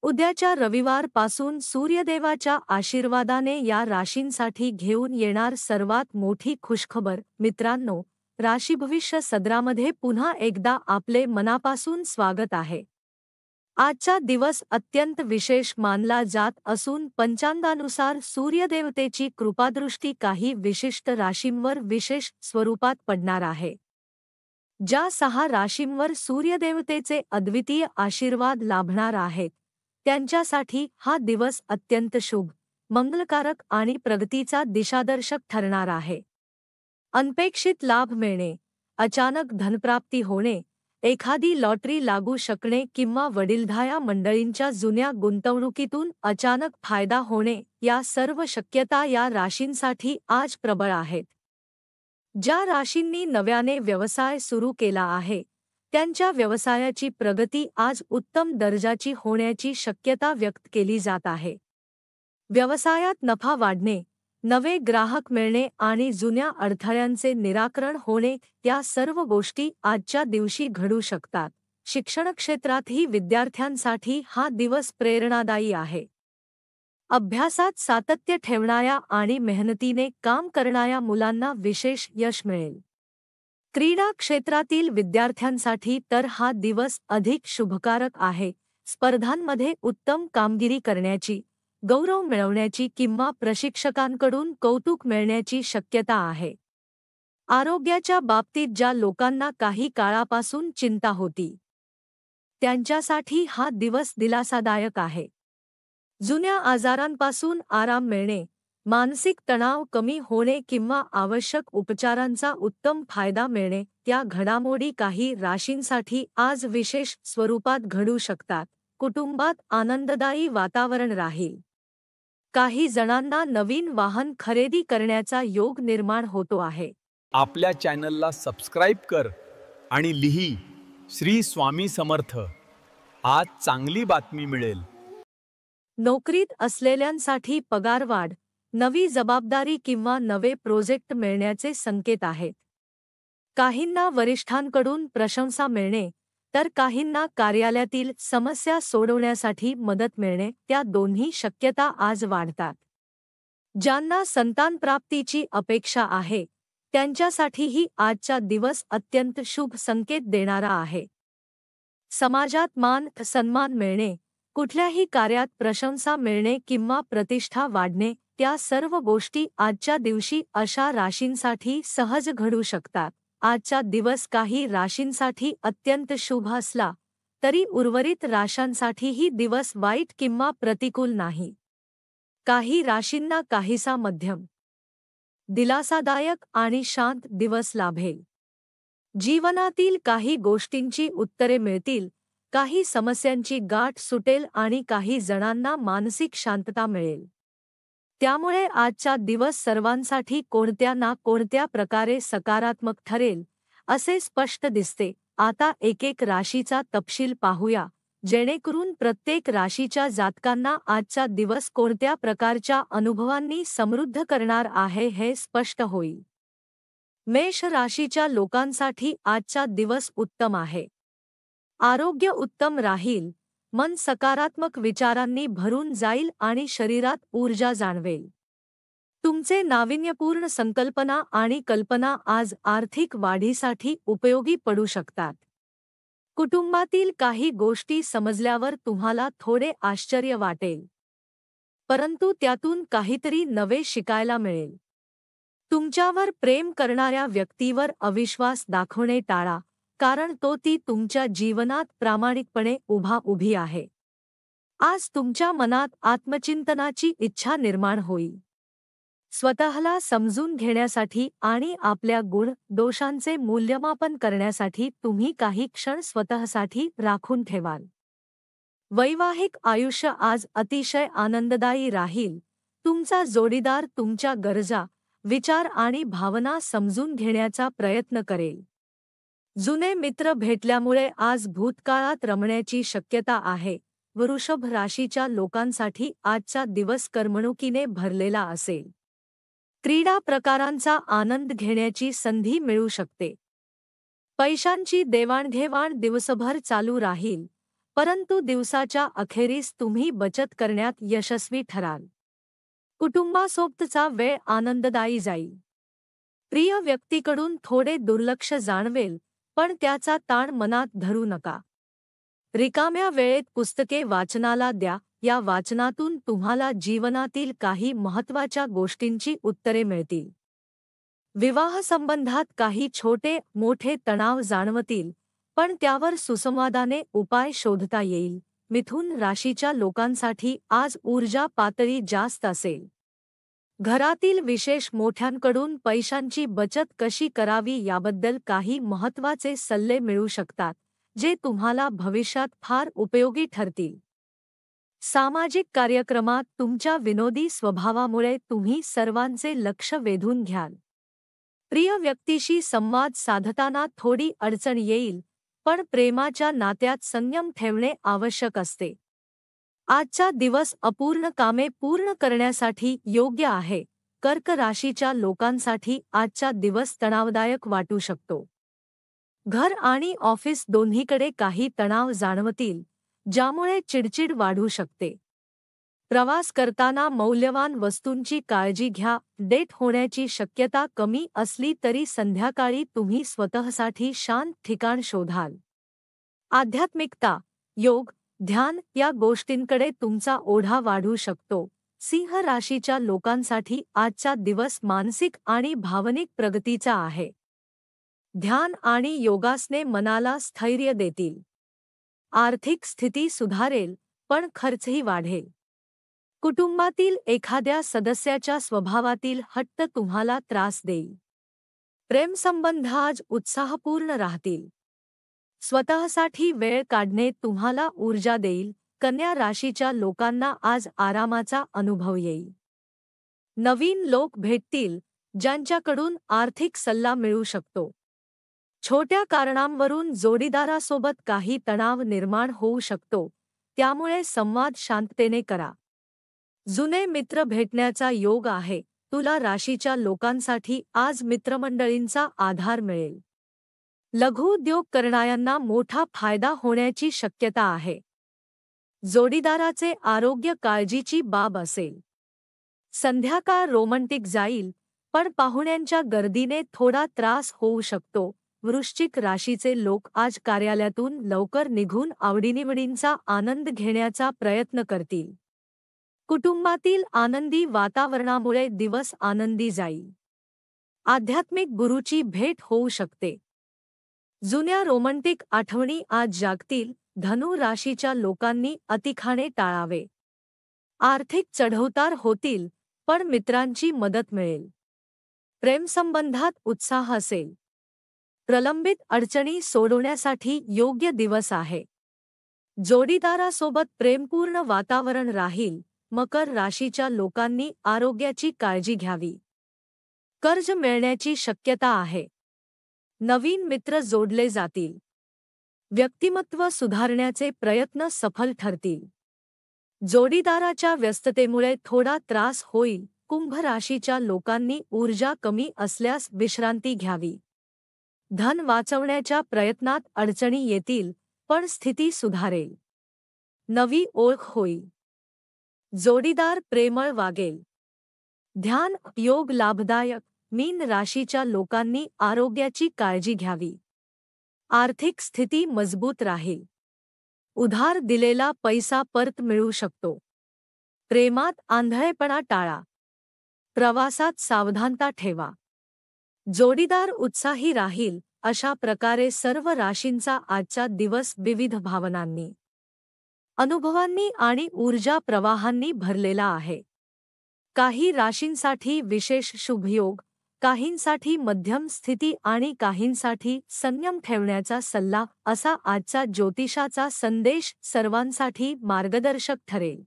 उद्याच्या रविवार पासून सूर्यदेवाच्या आशीर्वादाने या राशींसाठी घेऊन येणार सर्वात मोठी खुशखबर. मित्रांनो, राशी भविष्य सदरामध्ये पुन्हा एकदा आपले मनापासून स्वागत आहे. आजचा दिवस अत्यंत विशेष मानला जात असून पंचांगानुसार सूर्यदेवतेची कृपादृष्टी काही विशिष्ट राशींवर विशेष स्वरूपात पडणार आहे. ज्या 6 राशींवर सूर्यदेवतेचे अद्वितीय आशीर्वाद लाभणार आहेत, त्यांच्यासाठी हा दिवस अत्यंत शुभ, मंगलकारक आणि प्रगतीचा दिशादर्शक ठरणार आहे. अनपेक्षित लाभ मिळणे, अचानक धनप्राप्ती होणे, एखादी लॉटरी लागू शकणे किंवा वडीलधाऱ्या मंडळींच्या जुन्या गुंतवणुकीतून अचानक फायदा होणे या सर्व शक्यता या राशींसाठी आज प्रबळ आहेत. ज्या राशींनी नव्याने व्यवसाय सुरू केला आहे, त्यांच्या व्यवसायाची प्रगती आज उत्तम दर्जाची होण्याची शक्यता व्यक्त केली जात आहे. व्यवसायात नफा वाढणे, नवे ग्राहक मिळणे आणि जुन्या अडथळ्यांचे निराकरण होणे या सर्व गोष्टी आजच्या दिवशी घडू शकतात. शिक्षण क्षेत्रातही विद्यार्थ्यांसाठी हा दिवस प्रेरणादायी आहे. अभ्यासात सातत्य ठेवणाऱ्या आणि मेहनतीने काम करणाऱ्या मुलांना विशेष यश मिळेल. क्रीडा क्षेत्रातील विद्यार्थ्यांसाठी तर हा दिवस अधिक शुभकारक आहे. स्पर्धांमध्ये उत्तम कामगिरी करण्याची, गौरव मिळवण्याची किंवा प्रशिक्षकांकडून कौतुक मिळण्याची शक्यता आहे. आरोग्याच्या बाबतीत ज्या लोकांना काही काळापासून चिंता होती, त्यांच्यासाठी हा दिवस दिलासादायक आहे. जुन्या आजारांपासून आराम मिळणे, मानसिक तणाव कमी होणे किंवा आवश्यक उपचारांचा उत्तम फायदा मिळणे या घडामोडी काही राशींसाठी आज विशेष स्वरूपात घडू शकतात. कुटुंबात आनंददायी वातावरण राहील. काही जणांना नवीन वाहन खरेदी करण्याचा योग निर्माण होतो आहे. आपल्या चॅनलला सबस्क्राईब कर आणि लिही श्री स्वामी समर्थ. आज चांगली बातमी मिळेल. नोकरीत असलेल्यांसाठी पगारवाढ, नवी जबाबदारी किंवा नवे प्रोजेक्ट मिळण्याचे संकेत आहेत. काहींना वरिष्ठांकडून प्रशंसा मिळणे, तर काहींना कार्यालयातील समस्या सोडवण्यासाठी मदत मिळणे त्या दोन्ही शक्यता आज वाढतात. ज्यांना संतानप्राप्तीची अपेक्षा आहे, त्यांच्यासाठीही आजचा दिवस अत्यंत शुभ संकेत देणारा आहे. समाजात मान सन्मान मिळणे, कुठल्याही कार्यात प्रशंसा मिळणे किंवा प्रतिष्ठा वाढणे त्या सर्व गोष्टी आजच्या दिवशी अशा राशींसाठी सहज घडू शकतात. आजचा दिवस काही राशींसाठी अत्यंत शुभ असला तरी उर्वरित राशांसाठीही दिवस वाईट किंवा प्रतिकूल नाही. काही राशींना काहीसा मध्यम, दिलासादायक आणि शांत दिवस लाभेल. जीवनातील काही गोष्टींची उत्तरे मिळतील, काही समस्यांची गाठ सुटेल आणि काही जणांना मानसिक शांतता मिळेल. त्यामुळे आजचा दिवस सर्वांसाठी कोणत्या ना कोणत्या प्रकारे सकारात्मक ठरेल असे स्पष्ट दिसते. आता एक राशीचा तपशील पाहूया, जेणेकरून प्रत्येक राशीच्या जातकांना आजचा दिवस कोणत्या प्रकारच्या अनुभवांनी समृद्ध करणार आहे हे स्पष्ट होईल. मेष राशीच्या लोकांसाठी आजचा दिवस उत्तम आहे. आरोग्य उत्तम राहील, मन सकारात्मक विचारांनी भरून जाईल आणि शरीरात ऊर्जा जाणवेल. तुमचे नाविन्यपूर्ण संकल्पना आणि कल्पना आज आर्थिक वाढीसाठी उपयोगी पडू शकतात. कुटुंबातील काही गोष्टी समजल्यावर तुम्हाला थोडे आश्चर्य वाटेल, परंतु त्यातून काहीतरी नवे शिकायला मिळेल. तुमच्यावर प्रेम करणाऱ्या व्यक्तीवर अविश्वास दाखवणे टाळा, कारण ती तुमच्या जीवनात प्रामाणिकपणे उभी आहे. आज तुमच्या मनात आत्मचिंतनाची इच्छा निर्माण होईल. स्वतःला समजून घेण्यासाठी आणि आपल्या गुण दोषांचे मूल्यमापन करण्यासाठी तुम्ही काही क्षण स्वतःसाठी राखून ठेवाल. वैवाहिक आयुष्य आज अतिशय आनंददायी राहील. तुमचा जोडीदार तुमच्या गरजा, विचार आणि भावना समजून घेण्याचा प्रयत्न करेल. जुने मित्र भेटल्यामुळे आज भूतकाळात रमण्याची शक्यता आहे. वृषभ राशीच्या लोकांसाठी आजचा दिवस करमणुकीने भरलेला असेल. क्रीडा प्रकारांचा आनंद घेण्याची संधी मिळू शकते. पैशांची देवाणघेवाण दिवसभर चालू राहील. परंतु दिवसाच्या अखेरीस तुम्ही बचत करण्यात यशस्वी ठराल. कुटुंबासोबतचा वेळ आनंददायी जाईल. प्रिय व्यक्तीकडून थोडे दुर्लक्ष जाणवेल, पण त्याचा ताण मनात धरू नका. रिकाम्या वेळेत पुस्तके वाचनाला द्या. या वाचनातून तुम्हाला जीवनातील काही महत्त्वाच्या गोष्टींची उत्तरे मिळतील. विवाहसंबंधात काही छोटे मोठे तणाव जाणवतील, पण त्यावर सुसंवादाने उपाय शोधता येईल. मिथुन राशीच्या लोकांसाठी आज ऊर्जा पातळी जास्त असेल. घरातील विशेष मोठ्यांकडून पैशांची बचत कशी करावी याबद्दल काही महत्त्वाचे सल्ले मिळू शकतात, जे तुम्हाला भविष्यात फार उपयोगी ठरतील. सामाजिक कार्यक्रमात तुमच्या विनोदी स्वभावामुळे तुम्ही सर्वांचे लक्ष वेधून घ्याल. प्रिय व्यक्तीशी संवाद साधताना थोडी अडचण येईल, पण प्रेमाच्या नात्यात संयम ठेवणे आवश्यक असते. आजचा दिवस अपूर्ण कामे पूर्ण करण्यासाठी योग्य आहे. कर्क राशीच्या लोकांसाठी आजचा दिवस तणावदायक वाटू शकतो. घर आणि ऑफिस दोन्हीकडे काही तणाव जाणवतील, ज्यामुळे चिडचिड वाढू शकते. प्रवास करताना मौल्यवान वस्तूंची काळजी घ्या. डेट होण्याची शक्यता कमी असली तरी संध्याकाळी तुम्ही स्वतःसाठी शांत ठिकाण शोधाल. आध्यात्मिकता, योग, ध्यान या गोष्टींकडे तुमचा ओढा वाढू शकतो. सिंह राशीच्या लोकांसाठी आजचा दिवस मानसिक आणि भावनिक प्रगतीचा आहे. ध्यान आणि योगासने मनाला स्थैर्य देतील. आर्थिक स्थिती सुधारेल, पण खर्चही वाढेल. कुटुंबातील एखाद्या सदस्याच्या स्वभावातील हट्ट तुम्हाला त्रास देईल. प्रेमसंबंध आज उत्साहपूर्ण राहतील. स्वतःसाठी वेळ काढणे तुम्हाला ऊर्जा देईल. कन्या राशीच्या लोकांना आज आरामाचा अनुभव येईल. नवीन लोक भेटतील, ज्यांच्याकडून आर्थिक सल्ला मिळू शकतो. छोट्या कारणांवरून जोडीदारासोबत काही तणाव निर्माण होऊ शकतो, त्यामुळे संवाद शांततेने करा. जुने मित्र भेटण्याचा योग आहे. तुला राशीच्या लोकांसाठी आज मित्रमंडळींचा आधार मिळेल. लघुउद्योग करणाऱ्यांना मोठा फायदा होण्याची शक्यता आहे. जोडीदाराचे आरोग्य काळजीची बाब असेल. संध्याकाळ रोमँटिक जाईल, पण पाहुण्यांच्या गर्दीने थोडा त्रास होऊ शकतो. वृश्चिक राशीचे लोक आज कार्यालयातून लवकर निघून आवडीनिवडींचा आनंद घेण्याचा प्रयत्न करतील. कुटुंबातील आनंदी वातावरणामुळे दिवस आनंदी जाईल. आध्यात्मिक गुरूची भेट होऊ शकते. जुन्या रोमँटिक आठवणी आज जागतील. धनु राशीच्या लोकांनी अतिखाणे टाळावे. आर्थिक चढउतार होतील, पण मित्रांची मदत मिळेल. प्रेमसंबंधात उत्साह असेल. प्रलंबित अडचणी सोडवण्यासाठी योग्य दिवस आहे. जोडीदारासोबत प्रेमपूर्ण वातावरण राहील. मकर राशीच्या लोकांनी आरोग्याची काळजी घ्यावी. कर्ज मिळण्याची शक्यता आहे. नवीन मित्र जोडले जातील. व्यक्तिमत्व सुधारण्याचे प्रयत्न सफल ठरतील. जोडीदाराच्या व्यस्ततेमुळे थोडा त्रास होईल. कुंभ राशीच्या लोकांनी ऊर्जा कमी असल्यास विश्रांती घ्यावी. धन वाचवण्याच्या प्रयत्नात अडचणी येतील, पण स्थिती सुधारेल. नवी ओळख होईल. जोडीदार प्रेमळ वागेल. ध्यान योग लाभदायक. मीन राशीच्या लोकांनी आरोग्याची काळजी घ्यावी. आर्थिक स्थिती मजबूत राहील. उधार दिलेला पैसा परत मिळू शकतो. प्रेमात आंधळेपणा टाळा. प्रवासात सावधानता ठेवा. जोडीदार उत्साही राहील. अशा प्रकारे सर्व राशींचा आजचा दिवस विविध भावनांनी, अनुभवांनी आणि ऊर्जा प्रवाहांनी भरलेला आहे. काही राशींसाठी विशेष शुभयोग, काहींसाठी मध्यम स्थिती आणि काहींसाठी संयम ठेवण्याचा सल्ला. असा आजचा ज्योतिषाचा संदेश सर्वांसाठी मार्गदर्शक ठरेल.